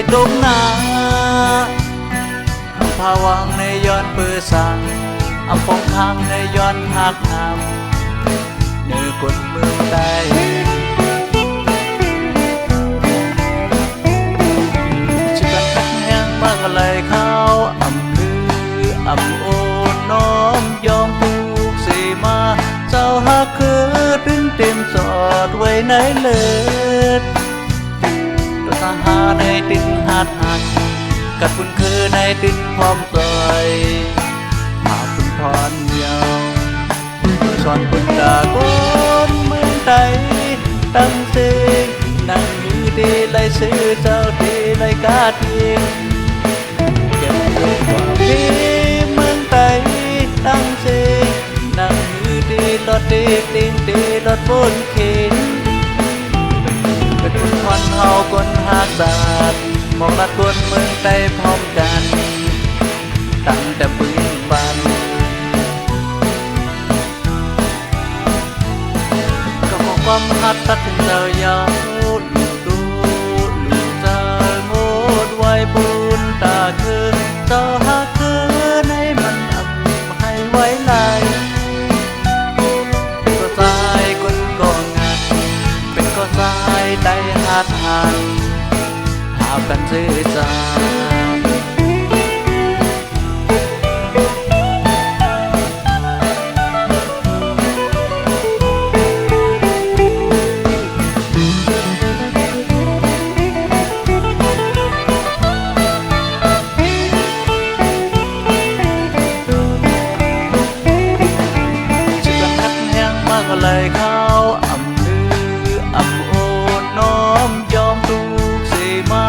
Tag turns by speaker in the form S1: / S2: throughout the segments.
S1: ยตรงหน้าภาวังในย้อนเปื้อสั่งอำพงค้างในย้อนหักหำเนื้อกดมือใดชิบันทักแห้งมากอะไรเข้าอำลืออำโอนน้อมยอมผูกสีมาเจ้าหักคือดึงเต็มสอดไว้ในเลิศตัวทหารในตินหัดหักกัดคุณคือในตินพร้อมซอยหาคุณพรเยาสอนคุณตาก้นเมืองไทยตั้งเสกนั่งยือดีไล่ซื้อเจ้าดีไล่กาดเองเก็บเงินกว่าพี่เมืองไทยตั้งเสกนั่งยือดีรถดีติงดีรถบนเข็นเป็นคุณพรเฮาคนหาศาสตร์มองลัดคนเมืองไทยพร้อมกันตั้งแต่ปืนบันก็ขอความฮักตัดถึงเจ้ายาวลูกดูลูกเจ้าโงดไว้บุญตาคืนเจ้าฮักคืนให้มันอับให้ไว้ไหลเป็นก็สายคนก็งัดเป็นก็สายได้หัดหันหากันซื่อจาเลยเข้าอำลืออำโอนน้อมยอมถูกสีมา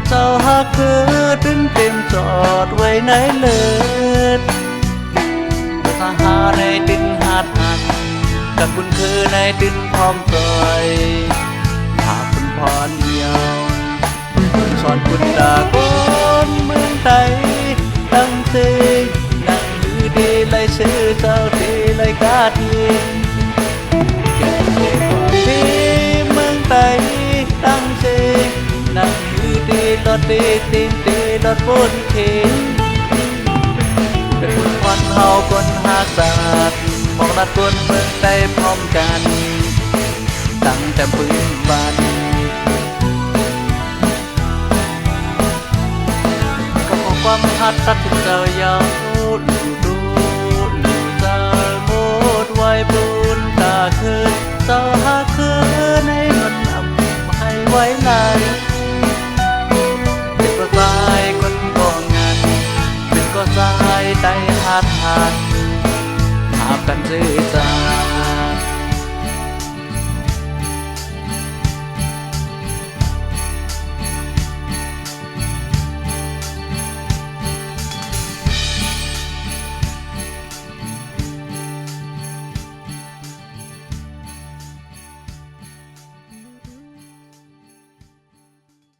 S1: เจ้าหักคือดึงเต็มจอดไว้ในเลิศทหารในดินหัดหักกับคุณคือในดินพร้อมซอยหาคุณพรเยาสอนคุณตาก้นเมืองไทยตั้งเสกนั่งยือดีไล่ซื้อเจ้าดีไล่กาดเองพี่เมืองไทยตั้งเสกนั่งยือดีรถดีติงดีรถบนเข็นเป็นคุณพรเฮาคนหาศาสตร์มองลัดคนเมืองไทยพร้อมกันตั้งแต่ปืนบันก็ขอความฮักตัดถึงเจ้ายาวลูดูลูเจ้าโมดไว้บุญตาคืนเจ้าหักคืนให้มันอับให้ไว้ไหลเป็นก็สายคนก็งันเป็นก็สายได้หัดหันหากันซื่อ